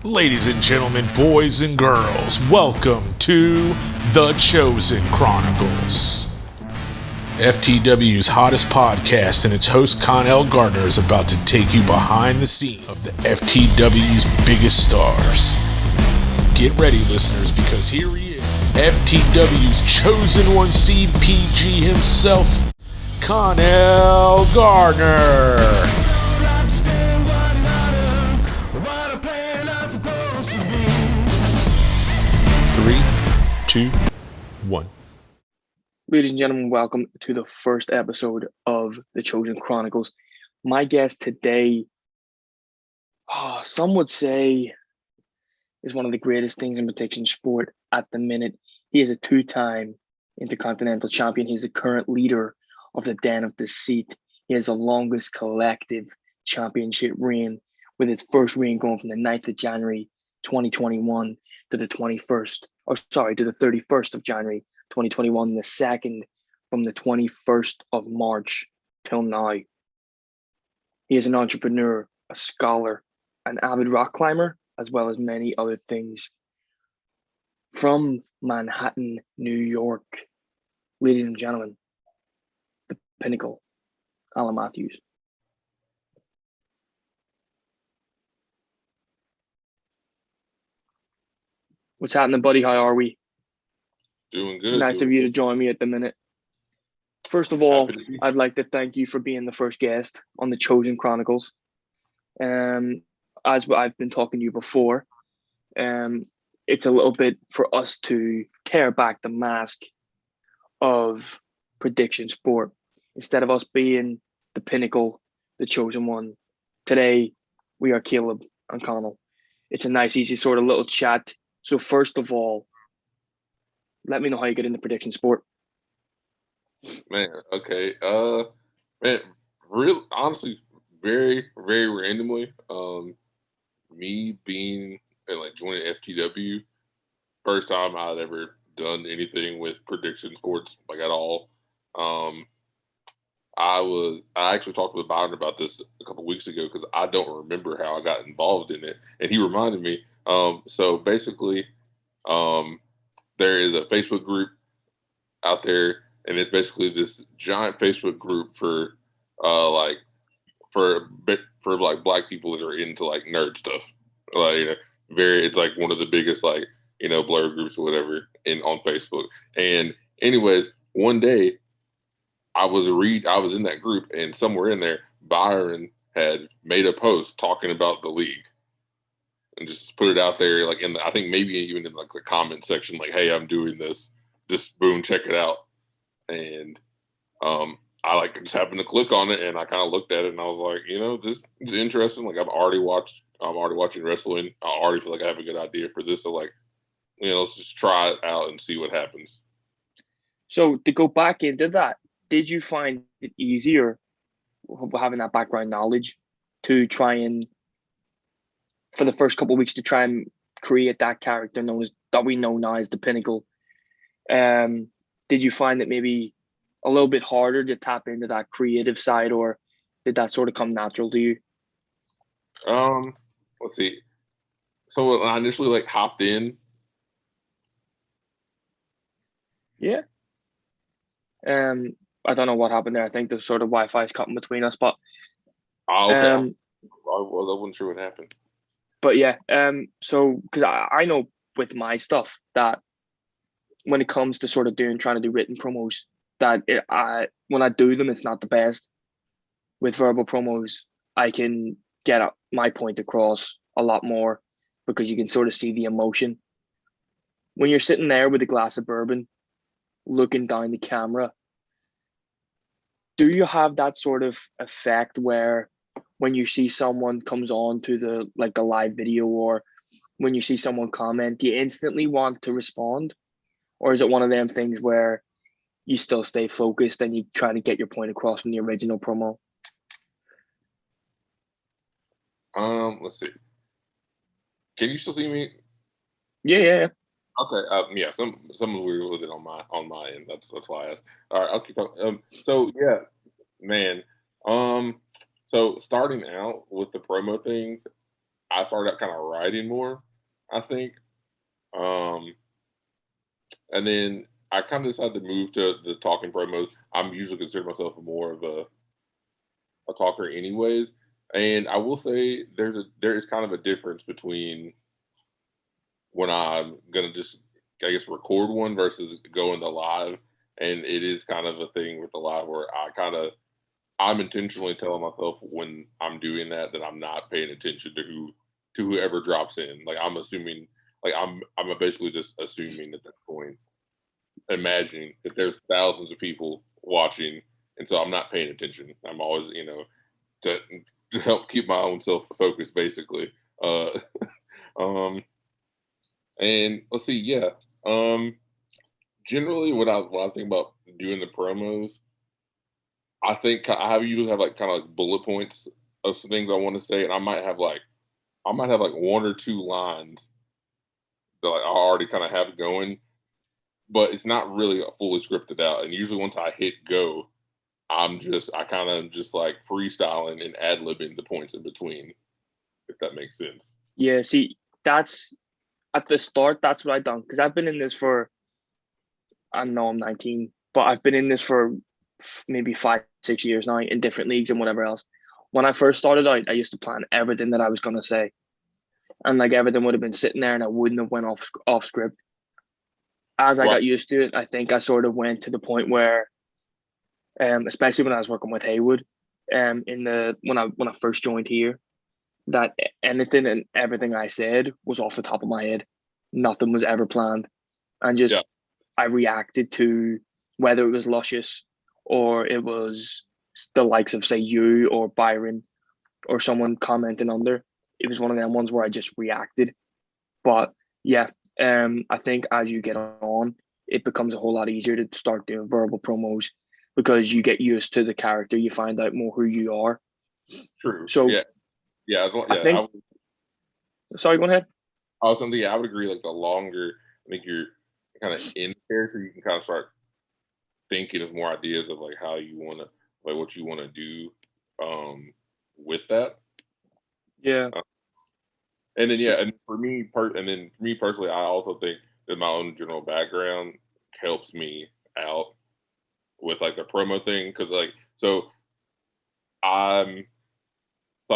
Ladies and gentlemen, boys and girls, welcome to the Chosen Chronicles. FTW's hottest podcast and its host Connell Gardner is about to take you behind the scenes of the FTW's biggest stars. Get ready, listeners, because here he is, FTW's Chosen One CPG himself, Connell Gardner. 3, 2, 1. Ladies and gentlemen, welcome to the first episode of the Chosen Chronicles. My guest today, some would say, is one of the greatest things in prediction sport at the minute. He is a two-time Intercontinental champion. He's the current leader of the Den of Deceit. He has the longest collective championship reign, with his first reign going from the 9th of January 2021 to the 31st of January 2021, the second from the 21st of March till now. He is an entrepreneur, a scholar, an avid rock climber, as well as many other things. From Manhattan, New York, ladies and gentlemen, the Pinnacle, Alan Matthews. What's happening, buddy? How are we? Doing good. Nice of you to join me at the minute. First of all, I'd like to thank you for being the first guest on the Chosen Chronicles. As I've been talking to you before, it's a little bit for us to tear back the mask of prediction sport. Instead of us being the Pinnacle, the Chosen One, today we are Caleb and Connell. It's a nice, easy sort of little chat. So first of all, let me know how you get into prediction sport. Man, okay. Man, honestly, very, very randomly. Me being joining FTW, first time I'd ever done anything with prediction sports at all. I actually talked with Byron about this a couple weeks ago because I don't remember how I got involved in it, and he reminded me. So basically, there is a Facebook group out there, and it's basically this giant Facebook group for black people that are into nerd stuff. It's one of the biggest blur groups or whatever on Facebook. And anyways, one day I was in that group, and somewhere in there, Byron had made a post talking about the league. And just put it out there, I think maybe even in the comment section, hey, I'm doing this. Just boom, check it out. And I just happened to click on it, and I kind of looked at it, and I was like, this is interesting. I'm already watching wrestling. I already feel like I have a good idea for this. So let's just try it out and see what happens. So to go back into that, did you find it easier having that background knowledge to try and, for the first couple of weeks, to try and create that character that we know now as the Pinnacle? Did you find it maybe a little bit harder to tap into that creative side, or did that sort of come natural to you? Let's see. So when I initially hopped in. Yeah. I don't know what happened there. I think the sort of Wi-Fi is cutting between us, but okay. I wasn't sure what happened. But yeah, so because I know with my stuff that when it comes to sort of trying to do written promos, that when I do them, it's not the best. With verbal promos, I can get my point across a lot more because you can sort of see the emotion. When you're sitting there with a glass of bourbon, looking down the camera, do you have that sort of effect where when you see someone comes on to the live video, or when you see someone comment, do you instantly want to respond? Or is it one of them things where you still stay focused and you try to get your point across from the original promo? Let's see. Can you still see me? Yeah. Okay. Yeah. Some weird with it on my end. That's why I asked. All right. I'll keep talking. So yeah, man. So starting out with the promo things, I started out kind of writing more, I think. And then I kind of decided to move to the talking promos. I'm usually consider myself more of a talker anyways. And I will say there is kind of a difference between when I'm gonna just I guess record one versus going to live. And it is kind of a thing with the live where I'm intentionally telling myself when I'm doing that I'm not paying attention to whoever drops in. Like I'm assuming like I'm basically just assuming at that point, imagining that there's thousands of people watching, and so I'm not paying attention. I'm always, to help keep my own self focused, basically. Uh, um, and let's see, yeah. Generally, when I think about doing the promos, I think I usually have like kind of like bullet points of some things I want to say, and I might have like one or two lines that like, I already kind of have going, but it's not really fully scripted out. And usually once I hit go, I kind of just like freestyling and ad libbing the points in between, if that makes sense. Yeah, see, that's at the start, that's what I've done. Because I've been in this for, I know I'm 19, but I've been in this for maybe 5, 6 years now in different leagues and whatever else. When I first started out, I used to plan everything that I was going to say. And like everything would have been sitting there and I wouldn't have went off script. As I got used to it, I think I sort of went to the point where, especially when I was working with Haywood, when I first joined here, that anything and everything I said was off the top of my head. Nothing was ever planned, and just I reacted to whether it was Luscious or it was the likes of say you or Byron or someone commenting under. It was one of them ones where I just reacted. But yeah, I think as you get on, it becomes a whole lot easier to start doing verbal promos because you get used to the character. You find out more who you are. True. So sorry, go ahead. I was something. I would agree. Like the longer I think you're kind of in character, you can kind of start thinking of more ideas of like how you want to, like what you want to do with that. Yeah. And then and for me personally, I also think that my own general background helps me out with like the promo thing because I've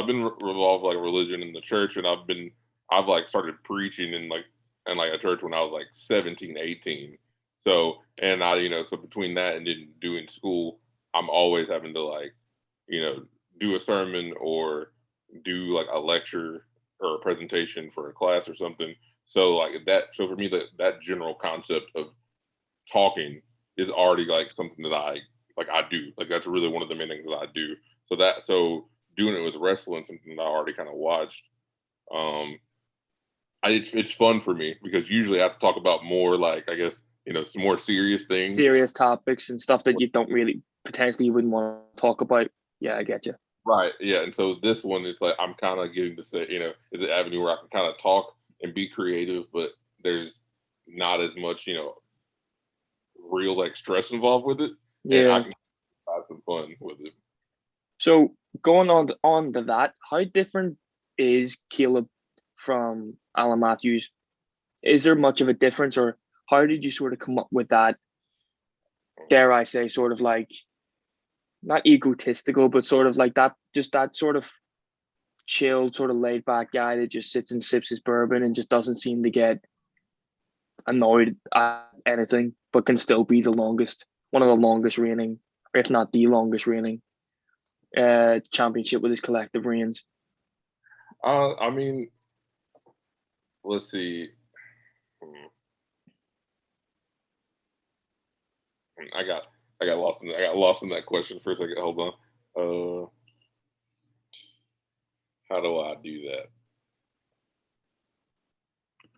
been involved with like religion in the church, and I've like started preaching in a church when I was like 17, 18. So and so between that and then doing school, I'm always having to like do a sermon or do like a lecture or a presentation for a class or something. So like that. So for me, that general concept of talking is already like something that I do. Like that's really one of the main things that I do. So doing it with wrestling, something that I already kind of watched. It's fun for me because usually I have to talk about more like I guess some more serious things, serious topics and stuff that you don't really potentially you wouldn't want to talk about. Yeah, I get you. Right. Yeah. And so this one, it's like I'm kind of getting to say, is an avenue where I can kind of talk and be creative, but there's not as much, real like stress involved with it. Yeah. And I can have some fun with it. So going on to that, how different is Caleb from Alan Matthews? Is there much of a difference, or how did you sort of come up with that? Dare I say, sort of like not egotistical, but sort of like that, just that sort of chilled, sort of laid back guy that just sits and sips his bourbon and just doesn't seem to get annoyed at anything, but can still be one of the longest reigning, if not the longest reigning championship with his collective reigns. I mean, let's see. I got lost in that question for a second. Hold on. How do I do that?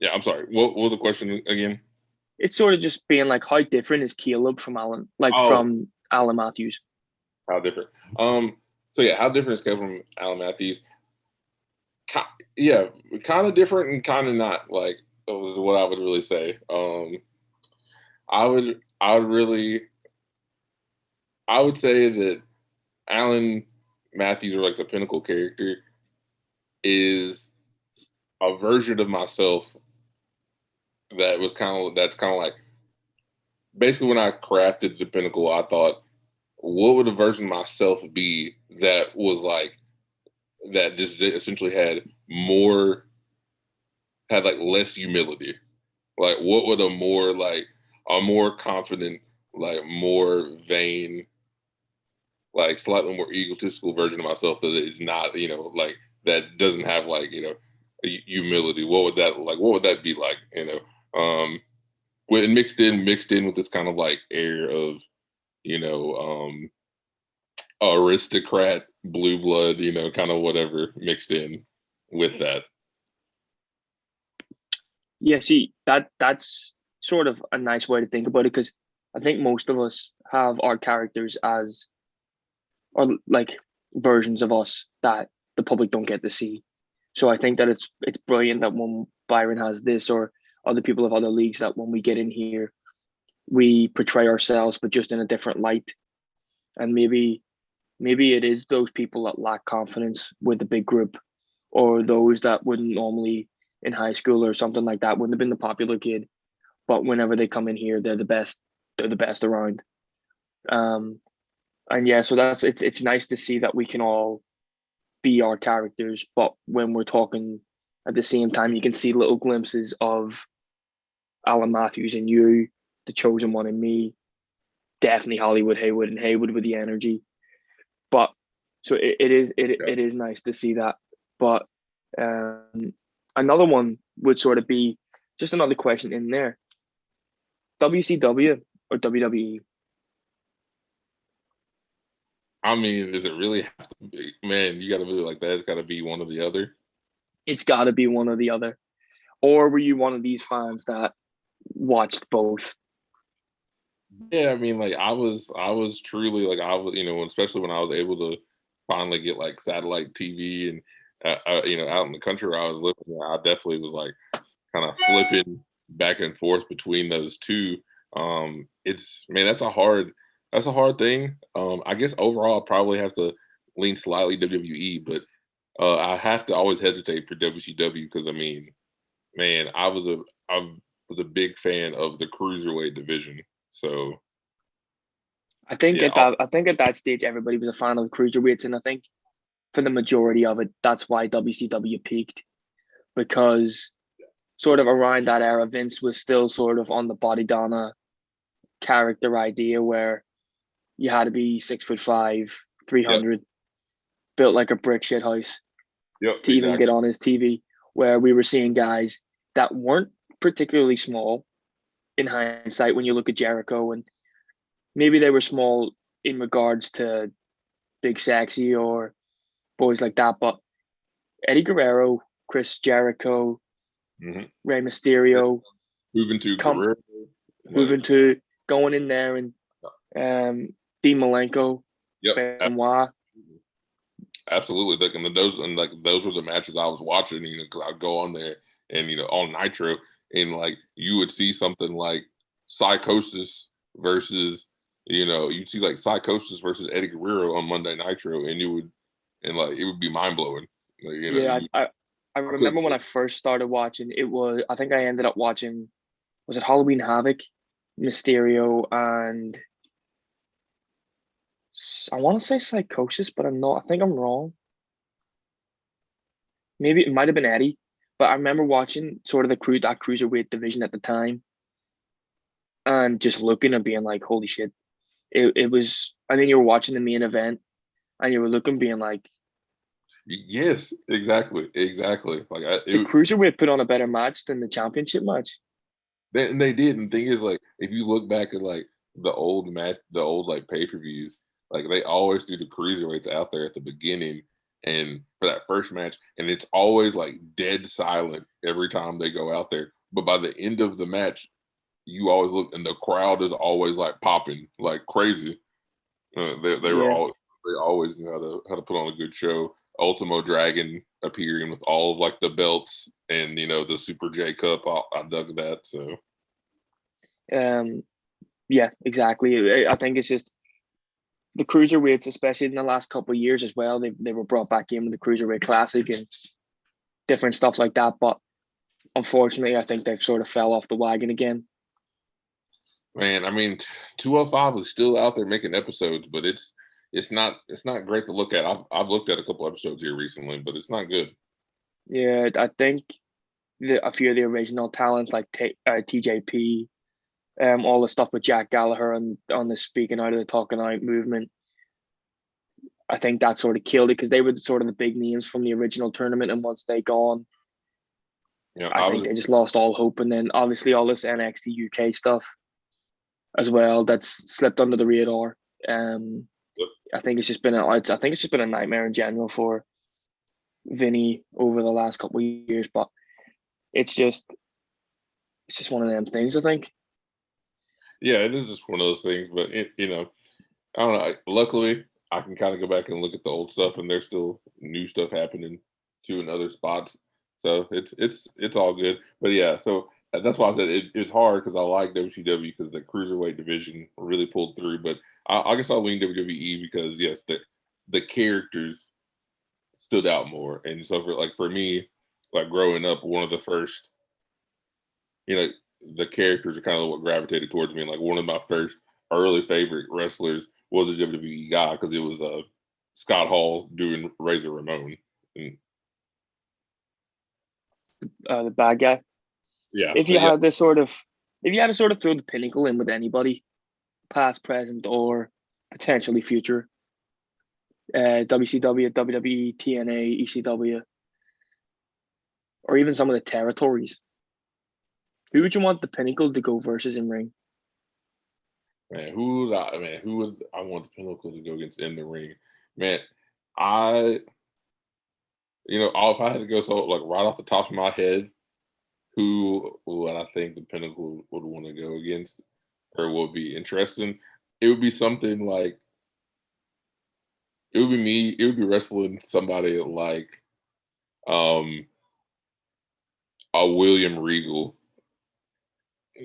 Yeah, I'm sorry. What was the question again? It's sort of just being like, how different is Caleb from Alan, from Alan Matthews? How different? So yeah, how different is Caleb from Alan Matthews? Yeah, kind of different and kind of not. Like, is what I would really say. I would say that Alan Matthews, or like the Pinnacle character, is a version of myself that's kind of like basically when I crafted the Pinnacle, I thought, what would a version of myself be that was like that just essentially had like less humility? Like what would a more confident, like more vain, like slightly more egotistical version of myself that is not, like that doesn't have like, humility. What would that be like, with mixed in with this kind of like air of, aristocrat, blue blood, kind of whatever mixed in with that. Yeah, see, that's sort of a nice way to think about it, because I think most of us have our characters as, or like versions of us that the public don't get to see. So I think that it's brilliant that when Byron has this, or other people of other leagues, that when we get in here, we portray ourselves, but just in a different light. And maybe it is those people that lack confidence with the big group, or those that wouldn't normally in high school or something like that, wouldn't have been the popular kid, but whenever they come in here, they're the best. They're the best around. And yeah, so it's nice to see that we can all be our characters, but when we're talking at the same time, you can see little glimpses of Alan Matthews and you, the Chosen One and me, definitely Hollywood Haywood and Haywood with the energy. But so it is nice to see that. But another one would sort of be just another question in there: WCW or WWE? I mean, does it really have to be? Man, you got to really like that. It's got to be one or the other. It's got to be one or the other. Or were you one of these fans that watched both? Yeah, I mean, like I was truly like I was, especially when I was able to finally get like satellite TV and out in the country where I was living, I definitely was like kind of flipping back and forth between those two. It's man, that's a hard thing. I guess overall, I probably have to lean slightly WWE, but I have to always hesitate for WCW because I mean, man, I was a big fan of the cruiserweight division. So I think yeah, at that stage everybody was a fan of the cruiserweights, and I think for the majority of it, that's why WCW peaked, because sort of around that era, Vince was still sort of on the body Donna character idea where you had to be 6'5", 300, built like a brick shit house to even get on his TV. Where we were seeing guys that weren't particularly small in hindsight when you look at Jericho, and maybe they were small in regards to Big Sexy or boys like that, but Eddie Guerrero, Chris Jericho, Rey Mysterio, moving to going in there, and Dean Malenko, Benoit. Absolutely, those were the matches I was watching. Because I'd go on there and on Nitro, and like you would see something like Psychosis versus you'd see like Psychosis versus Eddie Guerrero on Monday Nitro, and it would be mind blowing. I remember when I first started watching. I think I ended up watching, was it Halloween Havoc, Mysterio, and I want to say Psychosis, but I'm not. I think I'm wrong. Maybe it might have been Eddie, but I remember watching sort of that cruiserweight division at the time, and just looking and being like, "Holy shit!" It was. I think you were watching the main event, and you were looking, being like, "Yes, exactly." Like the cruiserweight put on a better match than the championship match. They did, and the thing is, like, if you look back at like the old like pay-per-views, like they always do the cruiserweights out there at the beginning and for that first match, and it's always like dead silent every time they go out there. But by the end of the match, you always look, and the crowd is always like popping like crazy. They always knew how to put on a good show. Ultimo Dragon appearing with all of like the belts and the Super J Cup. I dug that. So yeah, exactly. I think it's just the cruiserweights, especially in the last couple of years as well. They were brought back in with the Cruiserweight Classic, and different stuff like that. But unfortunately, I think they've sort of fell off the wagon again. Man, I mean, 205 is still out there making episodes, but it's not great to look at. I've looked at a couple episodes here recently, but it's not good. Yeah, I think a few of the original talents like TJP, all the stuff with Jack Gallagher and on the speaking out of the talking out movement, I think that sort of killed it because they were sort of the big names from the original tournament, and once they gone, I think they just lost all hope. And then obviously all this NXT UK stuff as well that's slipped under the radar. I think it's just been a nightmare in general for Vinny over the last couple of years, but it's just one of them things, I think. Yeah, it is just one of those things, but I don't know. Luckily, I can kind of go back and look at the old stuff, and there's still new stuff happening too in other spots. So it's all good. But yeah, so that's why I said it's hard because I like WCW because the cruiserweight division really pulled through. But I guess I'll lean WWE because yes, the characters stood out more, and so for me, like growing up, one of the first, the characters are kind of what gravitated towards me. And like one of my first early favorite wrestlers was a WWE guy because it was Scott Hall doing Razor Ramon. And, the bad guy. Yeah. If you had to sort of throw the Pinnacle in with anybody, past, present, or potentially future, WCW, WWE, TNA, ECW, or even some of the territories, who would you want the Pinnacle to go versus in ring? Man, who would I want the Pinnacle to go against in the ring? Man, if I had to go right off the top of my head, who would I think the Pinnacle would want to go against or would be interesting? It would be something like it would be wrestling somebody like a William Regal.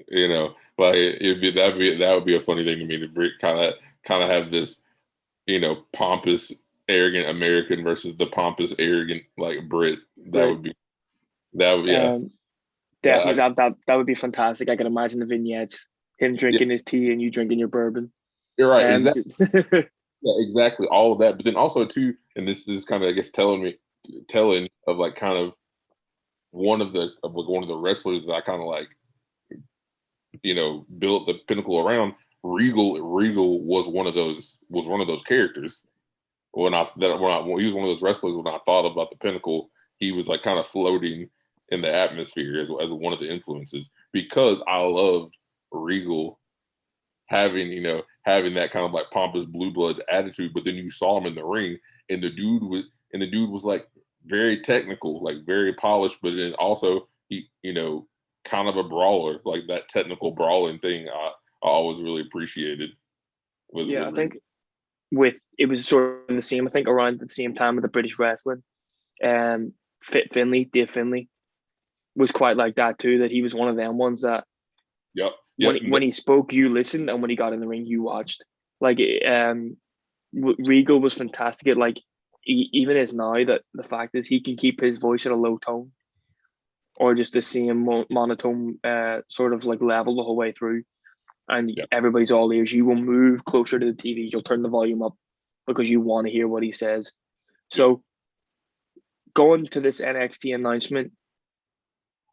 That would be a funny thing to me to kind of have this, pompous, arrogant American versus the pompous, arrogant like Brit. That would be yeah. Definitely, that would be fantastic. I can imagine the vignettes, him drinking his tea and you drinking your bourbon. You're right, exactly. Yeah, exactly. All of that, but then also too, and this is kind of I guess telling of like kind of one of the wrestlers that I kind of like, built the Pinnacle around. Regal was one of those characters. He was one of those wrestlers when I thought about the Pinnacle, he was like kind of floating in the atmosphere as one of the influences because I loved Regal having that kind of like pompous blue blood attitude, but then you saw him in the ring and the dude was like very technical, like very polished, but then also he kind of a brawler, like that technical brawling thing I always really appreciated. I think it was sort of the same, I think around the same time with the British wrestling. Dave Finlay was quite like that too, that he was one of them ones that when he spoke, you listened, and when he got in the ring, you watched. Like Regal was fantastic at like even as now that the fact is he can keep his voice at a low tone or just the same monotone sort of like level the whole way through, and everybody's all ears. You will move closer to the TV, you'll turn the volume up because you want to hear what he says. So going to this NXT announcement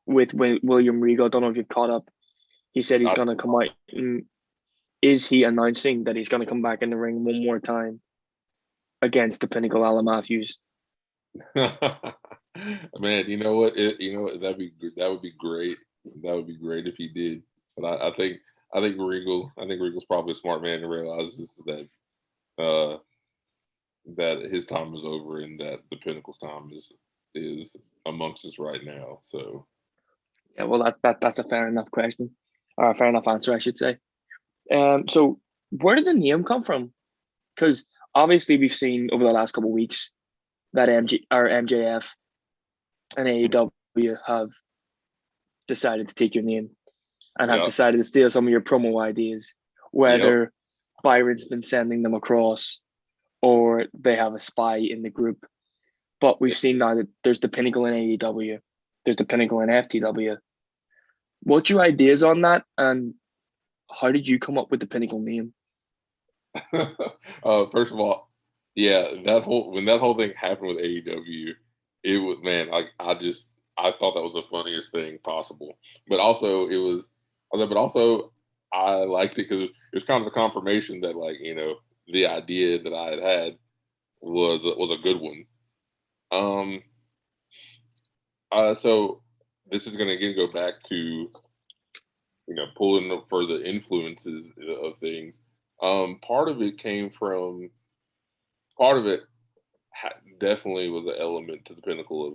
with William Regal, I don't know if you've caught up. He said he's going to come out. Is he announcing that he's going to come back in the ring one more time against the Pinnacle, Alan Matthews? Man, you know what? That would be great. That would be great if he did. But I think Regal's probably a smart man to realize that his time is over and that the Pinnacle's time is amongst us right now. So yeah, well that's a fair enough question, or a fair enough answer, I should say. So where did the name come from? Because obviously we've seen over the last couple of weeks that MJF and AEW have decided to take your name and have decided to steal some of your promo ideas, whether Byron's been sending them across or they have a spy in the group. But we've seen that there's the Pinnacle in AEW, there's the Pinnacle in FTW. What's your ideas on that, and how did you come up with the Pinnacle name? First of all, yeah, when that whole thing happened with AEW, it was, man, like I thought that was the funniest thing possible. But also I liked it because it was kind of a confirmation that, like, you know, the idea that I had was a good one. So this is going to again go back to, you know, pulling up further influences of things. Part of it definitely was an element to the Pinnacle of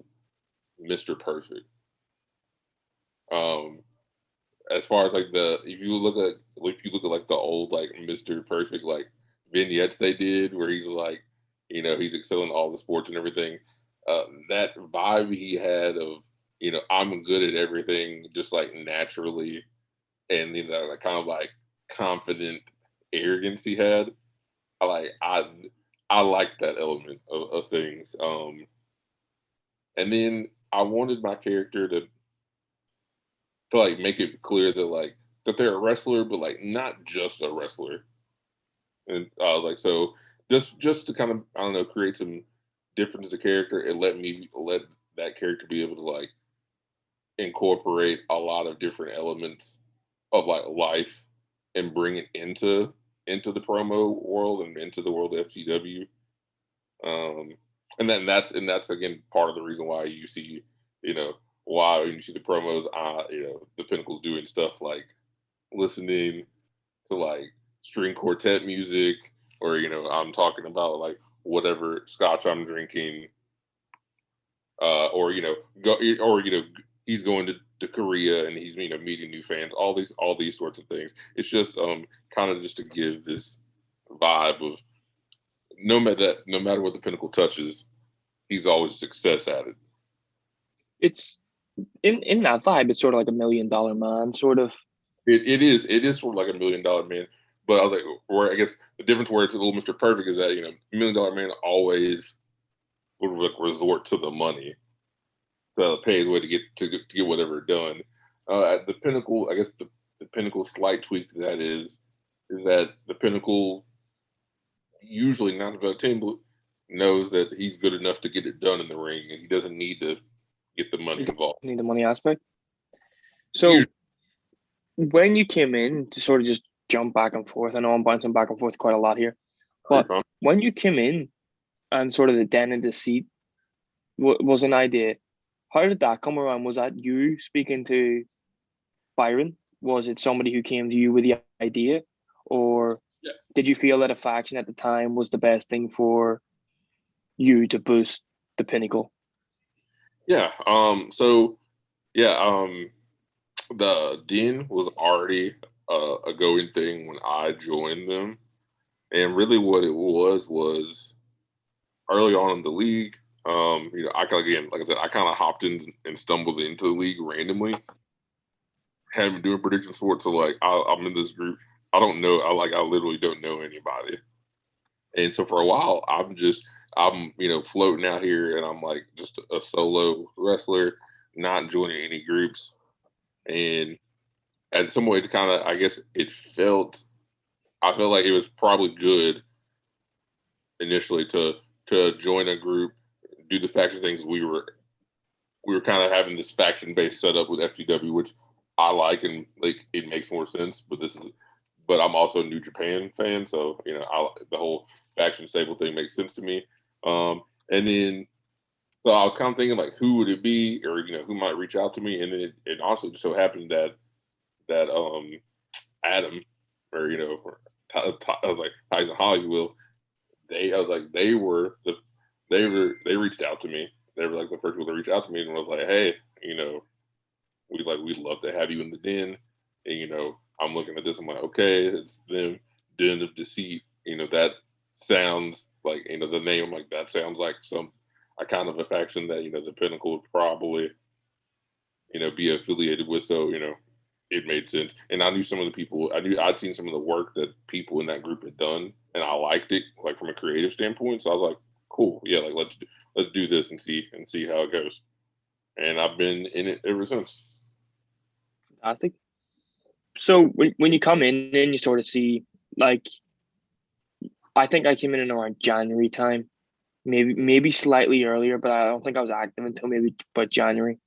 Mr. Perfect. As far as like if you look at like the old like Mr. Perfect like vignettes they did where he's like, you know, he's excelling all the sports and everything. That vibe he had of, you know, I'm good at everything just like naturally, and you know, like kind of like confident arrogance he had. I like that element of things. And then I wanted my character to like make it clear that like that they're a wrestler, but like not just a wrestler. And like so just to kind of, I don't know, create some difference to character and let that character be able to like incorporate a lot of different elements of like life and bring it into the promo world and into the world of FTW. And that's again part of the reason why you see, you know, why when you see the promos, you know, the Pinnacle's doing stuff like listening to like string quartet music, or, you know, I'm talking about like whatever scotch I'm drinking, or, you know, he's going to Korea and he's, you know, meeting new fans, all these sorts of things. It's just kind of just to give this vibe of no matter what the Pinnacle touches, he's always a success at it. It's in that vibe. It's sort of like $1 million man, sort of. It is sort of like $1 million man. But I was like, where I guess the difference where it's a little Mr. Perfect is that, you know, $1 million man always would resort to the money to pay his way to get whatever done. At the Pinnacle, I guess the Pinnacle slight tweak to that is that the Pinnacle usually 9 out of 10 knows that he's good enough to get it done in the ring, and he doesn't need to get the money involved. Need the money aspect. So when you came in, to sort of just jump back and forth, I know I'm bouncing back and forth quite a lot here, but when you came in and sort of the den in the seat was an idea, how did that come around? Was that you speaking to Byron? Was it somebody who came to you with the idea, or did you feel that a faction at the time was the best thing for you to boost the Pinnacle? Yeah. The Den was already a going thing when I joined them, and really what it was early on in the league. You know, like I said, I kind of hopped in and stumbled into the league randomly. Hadn't been doing prediction sports, so like I'm in this group. I don't know. I literally don't know anybody, and so for a while I'm you know, floating out here, and I'm like just a solo wrestler, not joining any groups, and at some way to kind of, I guess I felt like it was probably good initially to join a group, do the faction things. We were kind of having this faction based setup with FTW, which I like, and like it makes more sense. But I'm also a New Japan fan, so, you know, the whole faction stable thing makes sense to me. And then so I was kind of thinking like, who would it be, or, you know, who might reach out to me, and then it also just so happened that Adam, or, you know, I was like Tyson Hollywood. They reached out to me. They were like the first people to reach out to me and was like, hey, you know, we'd love to have you in the den. And, you know, I'm looking at this, I'm like, okay, it's them, Den of Deceit. You know, that sounds like, you know, the name, I'm like, that sounds like a kind of a faction that, you know, the Pinnacle would probably, you know, be affiliated with. So, you know, it made sense. And I knew some of the people, I'd seen some of the work that people in that group had done, and I liked it, like from a creative standpoint. So I was like, cool. Yeah, like let's do this and see how it goes. And I've been in it ever since. Fantastic. So when you come in and you sort of see, like, I think I came in around January time, maybe slightly earlier, but I don't think I was active until maybe but January,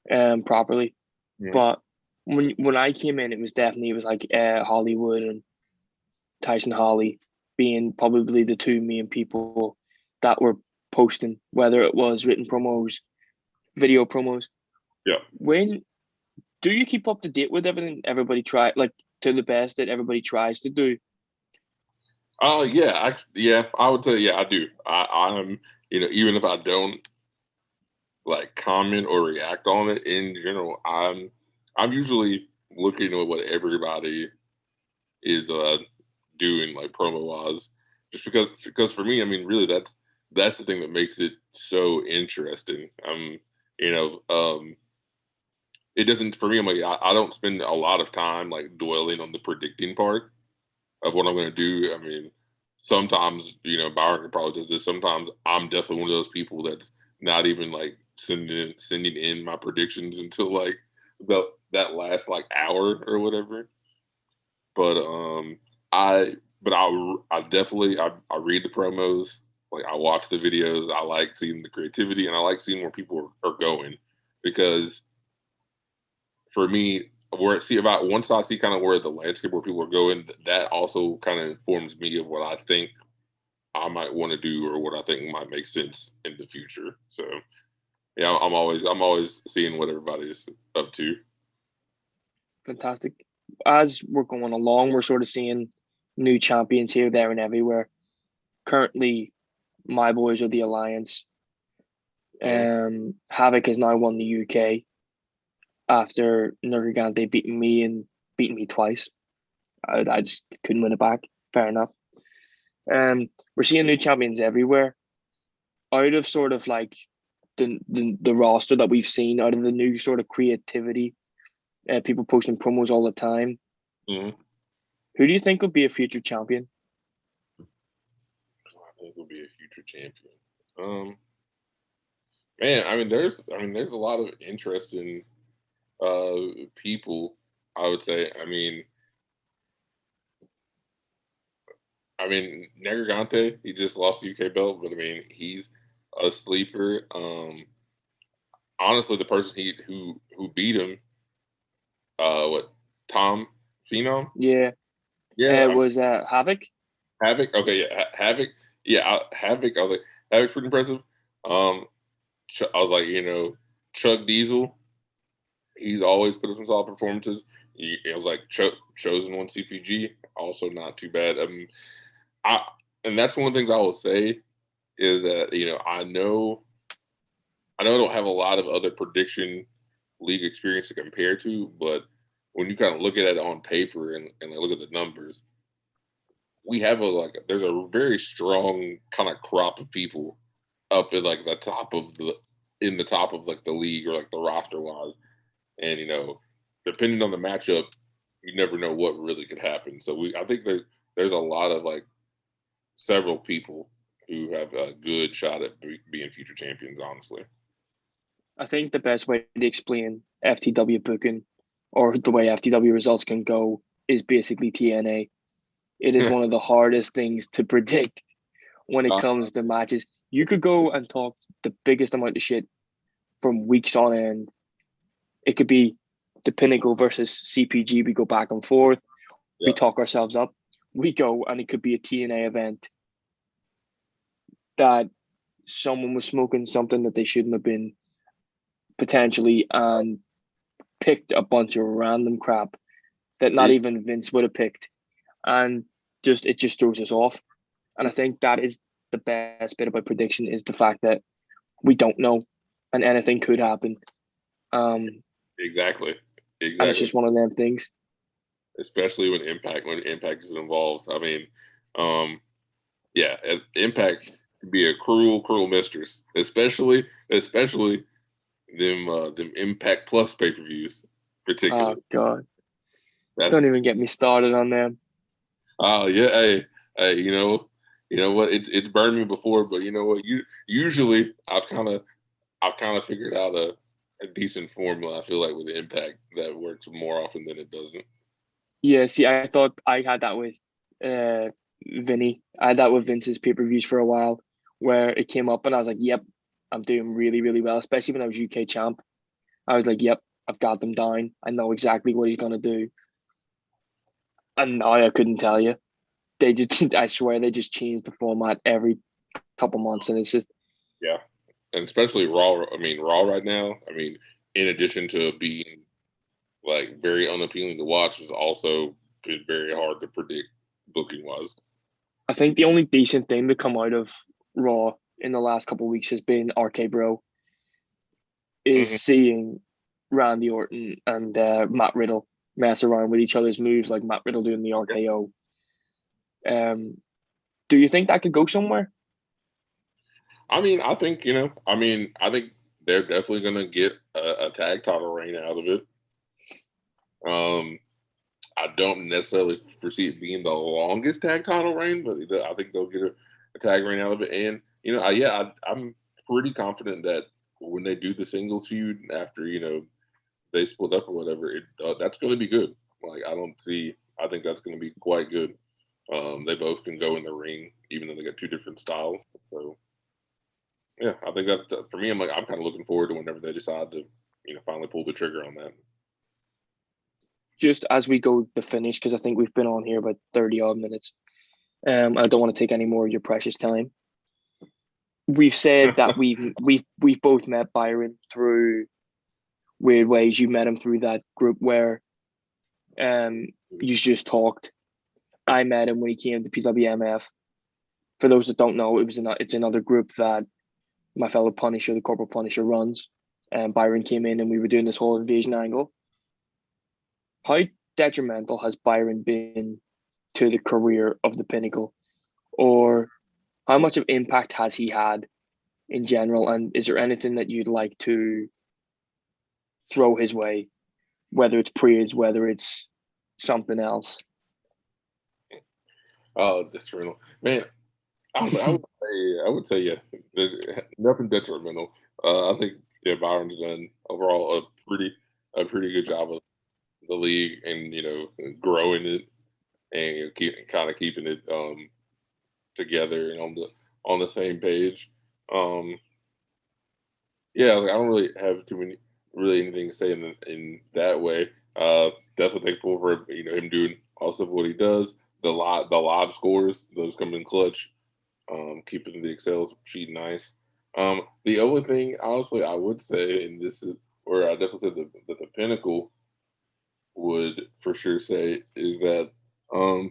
properly. Yeah. But when I came in, it was like Hollywood and Tyson Holly being probably the two main people that were posting, whether it was written promos, video promos. Yeah. When do you keep up to date with everything everybody try, like, to the best that everybody tries to do? Yeah, I would say I do. I'm even if I don't like comment or react on it in general, I'm usually looking at what everybody is doing like promo wise, just because for me, I mean, really that's the thing that makes it so interesting. It doesn't for me. I'm like I don't spend a lot of time like dwelling on the predicting part of what I'm going to do. I mean, sometimes Byron probably does this. Sometimes I'm definitely one of those people that's not even like sending in my predictions until like that last like hour or whatever. But I definitely I read the promos. Like I watch the videos. I like seeing the creativity and I like seeing where people are going, because for me, once I see kind of where the landscape where people are going, that also kind of informs me of what I think I might want to do or what I think might make sense in the future. So yeah, I'm always seeing what everybody's up to. Fantastic. As we're going along, we're sort of seeing new champions here, there, and everywhere. Currently, my boys are the Alliance. Havoc has now won the UK after Nurgigante beating me twice. I just couldn't win it back. Fair enough. We're seeing new champions everywhere. Out of sort of like the roster that we've seen, out of the new sort of creativity, people posting promos all the time. Mm-hmm. Who do you think would be a future champion? I think will be a future champion. Man, I mean, there's a lot of interesting people. I would say. I mean, Negrigante, he just lost the UK belt, but I mean, he's a sleeper. Honestly, the person who beat him, Tom Phenom? Yeah, it was Havoc. Havoc. Okay, yeah, Havoc. Yeah, Havoc. I was like, Havoc's pretty impressive. I was like, Chuck Diesel. He's always put up some solid performances. It was like Chosen One CPG, also not too bad. And that's one of the things I will say is that I know I don't have a lot of other prediction league experience to compare to, but when you kind of look at it on paper and look at the numbers, we have there's a very strong kind of crop of people up in like the top of like the league or like the roster wise, and depending on the matchup, you never know what really could happen. So I think there's a lot of like several people who have a good shot at being future champions, honestly. I think the best way to explain FTW booking or the way FTW results can go is basically TNA. It is one of the hardest things to predict when it comes to matches. You could go and talk the biggest amount of shit from weeks on end. It could be the Pinnacle versus CPG. We go back and forth. Yeah. We talk ourselves up. We go, and it could be a TNA event that someone was smoking something that they shouldn't have been, potentially, and picked a bunch of random crap that not even Vince would have picked, and it just throws us off. And I think that is the best bit about prediction, is the fact that we don't know, and anything could happen. Exactly. And it's just one of them things. Especially when Impact is involved. I mean, Impact can be a cruel mistress, especially them Impact Plus pay-per-views, particularly. Oh God! Don't even get me started on them. Oh yeah, hey, you know what? It's burned me before, but you know what? Usually I've kind of figured out a decent formula. I feel like with Impact that works more often than it doesn't. Yeah, see, I thought I had that with Vinny. I had that with Vince's pay-per-views for a while, where it came up and I was like, "Yep, I'm doing really, really well." Especially when I was UK champ, I was like, "Yep, I've got them down. I know exactly what he's gonna do." And now I couldn't tell you. They just, I swear, they just change the format every couple months, and it's just Yeah, and especially Raw. I mean, Raw right now. I mean, in addition to being like very unappealing to watch, is also been very hard to predict booking wise. I think the only decent thing to come out of Raw in the last couple of weeks has been RK Bro. Is seeing Randy Orton and Matt Riddle mess around with each other's moves, like Matt Riddle doing the RKO. Do you think that could go somewhere? I mean, I think I think they're definitely gonna get a tag title reign out of it. I don't necessarily foresee it being the longest tag title reign, but I think they'll get a tag reign out of it. And I'm pretty confident that when they do the singles feud after they split up or whatever, that's going to be good. Like I think that's going to be quite good. They both can go in the ring, even though they got two different styles. So yeah, I think that for me, I'm kind of looking forward to whenever they decide to finally pull the trigger on that. Just as we go to finish, because I think we've been on here about 30 odd minutes. I don't want to take any more of your precious time. We've said that we've both met Byron through weird ways. You met him through that group where you just talked. I met him when he came to PWMF. For those that don't know, it's another group that my fellow Punisher, the Corporal Punisher, runs. And Byron came in and we were doing this whole invasion angle. How detrimental has Byron been to the career of the Pinnacle? Or how much of impact has he had in general? And is there anything that you'd like to throw his way, whether it's praise, whether it's something else? Oh, detrimental, man. I would say yeah, nothing detrimental. I think Byron's done overall a pretty good job of the league and growing it and keeping it together and on the same page. Yeah, like, I don't really have anything to say in that way. Definitely thankful for him doing also what he does. The live scores, those come in clutch. Keeping the Excel sheet nice. The only thing, honestly, I would say, and this is where I definitely said that the Pinnacle would for sure say, is that the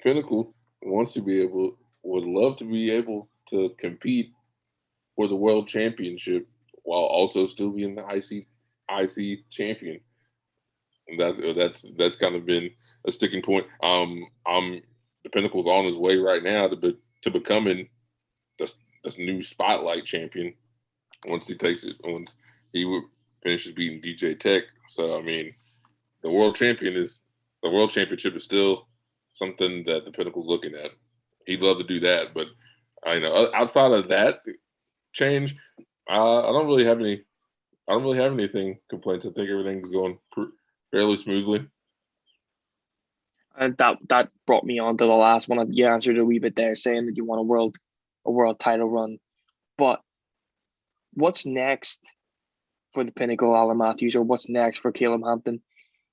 Pinnacle would love to be able to compete for the World Championship while also still being the IC champion. And that's kind of been a sticking point. The Pinnacle's on his way right now to becoming this new Spotlight champion once he finishes beating DJ Tech. So I mean, the World Championship is still something that the Pinnacle's looking at. He'd love to do that, but I know outside of that change, I don't really have anything complaints. I think everything's going fairly smoothly. And that brought me on to the last one. You answered a wee bit there, saying that you want a world title run. But what's next for the Pinnacle, Alan Matthews, or what's next for Caleb Hampton?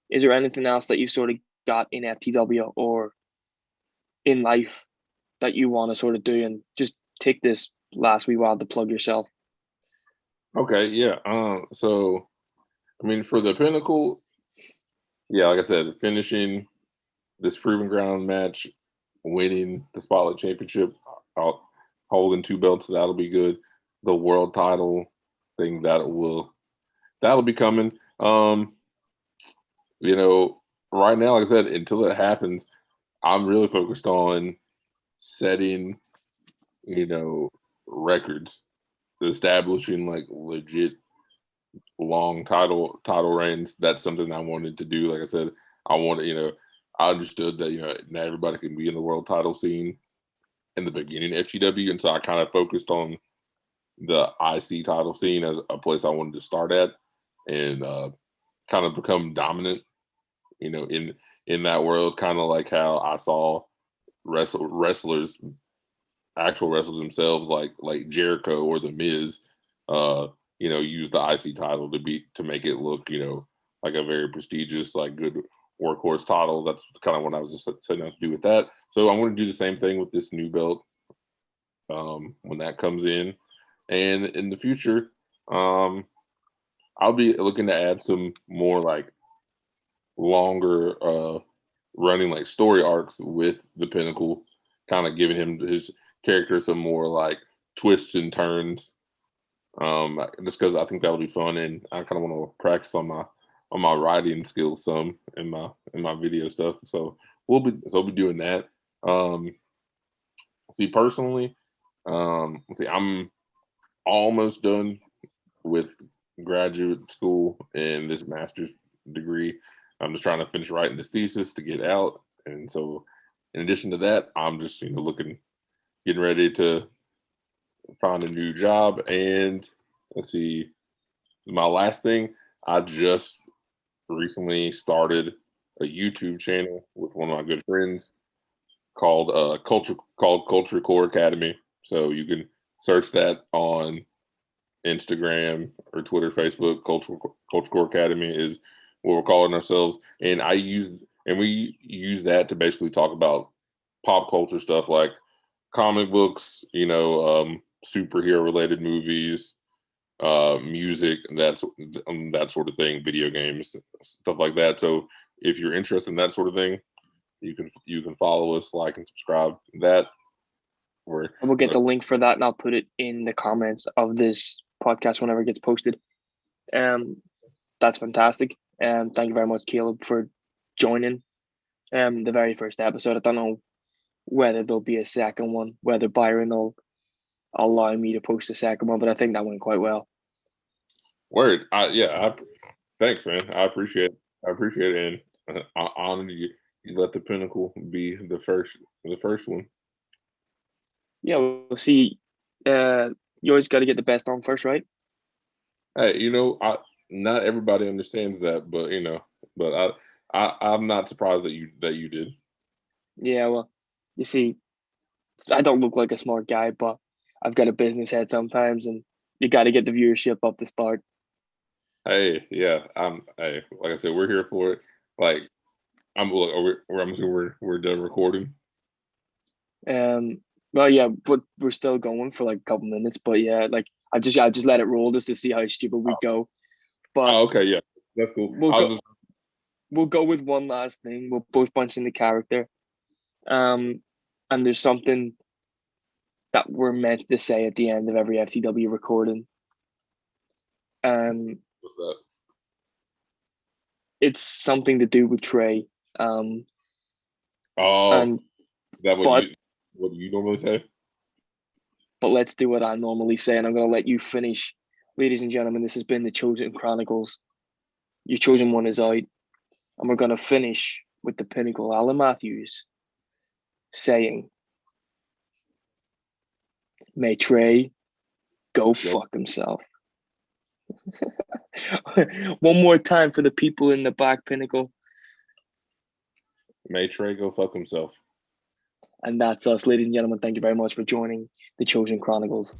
Is there anything else that you've sort of got in FTW or in life that you want to sort of do? And just take this last wee while to plug yourself. Okay, yeah. So I mean, for the Pinnacle, yeah, like I said, finishing this Proving Ground match, winning the Spotlight Championship, holding 2 belts, that'll be good. The world title thing that'll be coming. Right now, like I said, until it happens, I'm really focused on setting, records, establishing like legit long title reigns. That's something I wanted to do. Like I said, I understood that not everybody can be in the world title scene in the beginning of FTW, and so I kind of focused on the IC title scene as a place I wanted to start at, and kind of become dominant, in that world, kind of like how I saw wrestlers, actual wrestlers themselves, like Jericho or The Miz, use the IC title to make it look, like a very prestigious, like good workhorse title. That's kind of what I was just setting out to do with that. So I'm going to do the same thing with this new belt when that comes in, and in the future, I'll be looking to add some more like longer running like story arcs with the Pinnacle, kind of giving his character some more like twists and turns. Just because I think that'll be fun, and I kind of want to practice on my writing skills some in my video stuff. So we'll be doing that. Personally, I'm almost done with graduate school and this master's degree. I'm just trying to finish writing this thesis to get out, and so in addition to that, I'm just getting ready to find a new job. And my last thing, I just recently started a YouTube channel with one of my good friends called Culture Core Academy. So you can search that on Instagram or Twitter, Facebook. Culture Core Academy is what we're calling ourselves, and we use that to basically talk about pop culture stuff like comic books, superhero related movies, music, and that sort of thing, video games, stuff like that. So if you're interested in that sort of thing, you can follow us, like and subscribe to that. We'll get the link for that, and I'll put it in the comments of this podcast whenever it gets posted. That's fantastic. Thank you very much, Caleb, for joining the very first episode. I don't know whether there'll be a second one, whether Byron will allow me to post a second one, but I think that went quite well. Word. Thanks, man. I appreciate it, and I honor you. You let the Pinnacle be the first one. Yeah, we'll see. You always got to get the best on first, right? Hey, not everybody understands that, but I'm not surprised that you did. Yeah, well, you see, I don't look like a smart guy, but I've got a business head sometimes, and you got to get the viewership up to start. Hey, yeah, like I said, we're here for it. Like, I'm assuming we're done recording. Well, yeah, but we're still going for like a couple minutes. But yeah, like I just let it roll just to see how stupid we go. But okay, yeah, that's cool. We'll go with one last thing. We'll both punch in the character. And there's something that we're meant to say at the end of every FTW recording. What's that? It's something to do with Trey. And that what you normally say? But let's do what I normally say, and I'm going to let you finish. Ladies and gentlemen, this has been the Chosen Chronicles. Your chosen one is out, and we're going to finish with the Pinnacle, Alan Matthews, saying, "May Trey go fuck himself." One more time for the people in the back, Pinnacle. May Trey go fuck himself. And that's us, ladies and gentlemen. Thank you very much for joining the Chosen Chronicles.